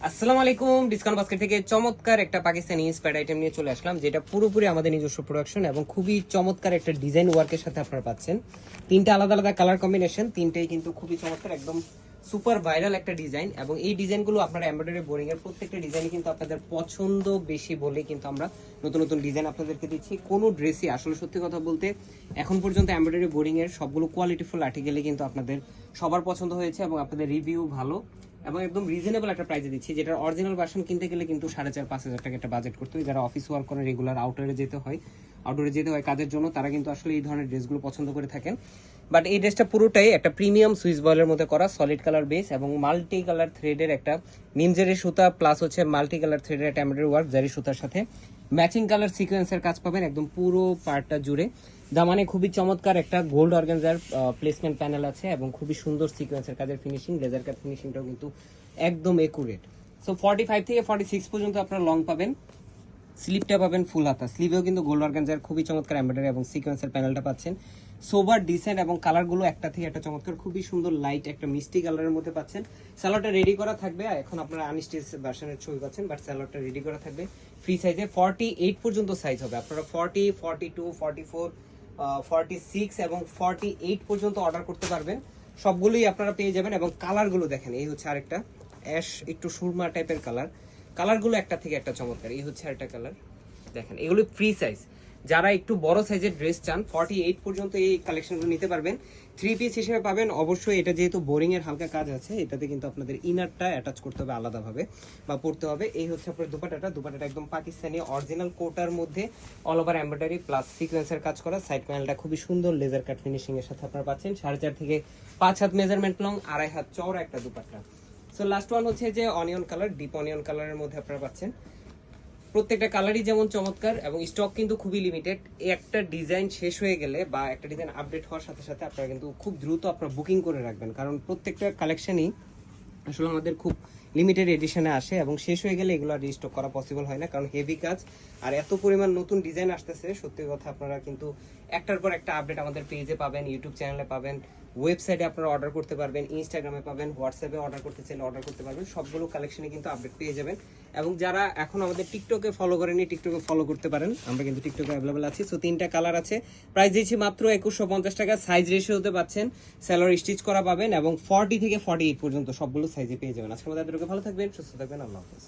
আসসালামু আলাইকুম। Discount basket থেকে চমৎকার একটা পাকিস্তানি ইন্সপায়ার্ড আইটেম নিয়ে চলে আসলাম, যেটা পুরোপুরি আমাদের নিজস্ব প্রোডাকশন এবং খুবই চমৎকার একটা ডিজাইন ওয়ার্কের সাথে আপনারা পাচ্ছেন। তিনটা আলাদা আলাদা কালার কম্বিনেশন, তিনটেই কিন্তু খুবই চমৎকার, একদম সুপার ভাইরাল একটা ডিজাইন। এবং এই ডিজাইনগুলো আপনারা এমব্রয়ডারি বোরিং এর প্রত্যেকটা ডিজাইনই কিন্তু আপনাদের পছন্দ বেশি বলে কিন্তু আমরা নতুন নতুন ডিজাইন আপনাদেরকে দিচ্ছি। কোনো ড্রেসই আসলে সত্যি কথা বলতে এখন পর্যন্ত এমব্রয়ডারি বোরিং এর সবগুলো কোয়ালিটিফুল আর্টিকেলই কিন্তু আপনাদের সবার পছন্দ হয়েছে এবং আপনাদের রিভিউ ভালো এবং একদম রিজনেবল একটা প্রাইসে দিচ্ছি। যেটার অরিজিনাল ভার্সন কিনতে গেলে কিন্তু 4,500-5,000 টাকা একটা বাজেট করতে হয়। যারা অফিস ওয়ার্ক করেন, রেগুলার আউটডোরে যেতে হয় কাজের জন্য, তারা কিন্তু আসলে এই ধরনের ড্রেসগুলো পছন্দ করে থাকেন। বাট এই ড্রেসটা পুরোটাই একটা প্রিমিয়াম সুইস বয়েলের মধ্যে করা, সলিড কালার বেস এবং মাল্টি কালার থ্রেডের একটা নিমজেরি সুতা প্লাস হচ্ছে মাল্টি কালার থ্রেডের একটা এমব্রয়ডারি ওয়ার্ক জারি সুতার সাথে ম্যাচিং কালার সিকোয়েন্সের কাজ পাবেন একদম পুরো পার্টটা জুড়ে। দামানে খুবই চমৎকার একটা গোল্ড অর্গানজার প্লেসমেন্ট প্যানেল আছে এবং খুবই সুন্দর সিকোয়েন্সের কাজের ফিনিশিং, লেজার কাট ফিনিশিংটাও কিন্তু একদম একুরেট। সো 45 থেকে 46 পর্যন্ত আপনারা লং পাবেন, স্লিপটা পাবেন ফুল হাতা, স্লিভেও কিন্তু গোল্ড অর্গানজার খুবই চমৎকার এমব্রয়ডারি এবং সিকোয়েন্সের প্যানেলটা পাচ্ছেন। সোবার ডিসেন্ট এবং কালারগুলো একটা থেকে একটা চমৎকার, খুবই সুন্দর লাইট একটা মিষ্টি কালারের মধ্যে পাচ্ছেন। স্যালোয়ারটা রেডি করা থাকবে, এখন আপনারা আনস্টিচ ভার্সনের ছবি পাচ্ছেন, বাট স্যালোয়ারটা রেডি করা থাকবে ফ্রি সাইজে। 48 পর্যন্ত সাইজ হবে, আপনারা 40, 42, 44, 46 এবং 48 পর্যন্ত অর্ডার করতে পারবেন। সবগুলোই আপনারা পেয়ে যাবেন। এবং কালারগুলো দেখেন, এই হচ্ছে আরেকটা অ্যাশ একটু সুরমা টাইপের কালারগুলো একটা থেকে একটা চমৎকার। এই হচ্ছে আরেকটা কালার দেখেন, এগুলো ফ্রি সাইজ। যারা একটু বড় সাইজের ড্রেস চান 48 পর্যন্ত এই কালেকশনগুলো নিতে পারবেন। 3 পিস হিসেবে পাবেন। অবশ্যই এটা যেহেতু বোরিং এর হালকা কাজ আছে, এটাতে কিন্তু আপনাদের ইনারটা অ্যাটাচ করতে হবে আলাদাভাবে বা পড়তে হবে। এই হচ্ছে আপনার দুপাটাটা একদম পাকিস্তানি অরিজিনাল কোটার মধ্যে অল ওভার এমব্রয়ডারি প্লাস সিকোয়েন্সের কাজ করা। সাইড প্যানেলটা খুবই সুন্দর লেজার কাট ফিনিশিং এর সাথে আপনারা পাচ্ছেন। 4.5 থেকে 5 হাত মেজারমেন্ট লং, 2.5 হাত চওড়া একটা দুপাট্টা। সো লাস্ট ওয়ান হচ্ছে যে অনিয়ন কালার, ডিপ অনিয়ন কালারের মধ্যে আপনারা পাচ্ছেন। প্রত্যেকটা কালারই যেমন চমৎকার এবং স্টক কিন্তু খুবই লিমিটেড। একটা ডিজাইন শেষ হয়ে গেলে বা একটা ডিজাইন আপডেট হওয়ার সাথে সাথে আপনারা কিন্তু খুব দ্রুত আপনারা বুকিং করে রাখবেন, কারণ প্রত্যেকটা কালেকশনই আসলে আমাদের খুব লিমিটেড এডিশনে আসে এবং শেষ হয়ে গেলে এগুলো রিস্টক করা পসিবল হয় না, কারণ হেভি কাজ আর এত পরিমাণ নতুন ডিজাইন আসতেছে। সত্যি কথা, আপনারা কিন্তু একটার পর একটা আপডেট আমাদের পেজে পাবেন, ইউটিউব চ্যানেলে পাবেন, ওয়েবসাইটে আপনারা অর্ডার করতে পারবেন, ইনস্টাগ্রামে পাবেন, হোয়াটসঅ্যাপে অর্ডার করতে চাইলে অর্ডার করতে পারবেন। সবগুলো কালেকশনে কিন্তু আপডেট পেয়ে যাবেন। এবং যারা এখন আমাদের টিকটকে ফলো করেনি, টিকটকে ফলো করতে পারেন, আমরা কিন্তু টিকটকে অ্যাভেলেবল আছি। সো 3টা কালার আছে, প্রাইস দিয়েছি মাত্র 2150 টাকা। সাইজ রেশিওতে পাচ্ছেন, স্যালোয়ার স্টিচ করা পাবেন এবং 40 থেকে 48 পর্যন্ত সবগুলো সাইজে পেয়ে যাবেন। আজকের মধ্যে ভালো থাকবেন, সুস্থ থাকবেন, আল্লাহ হাফেজ।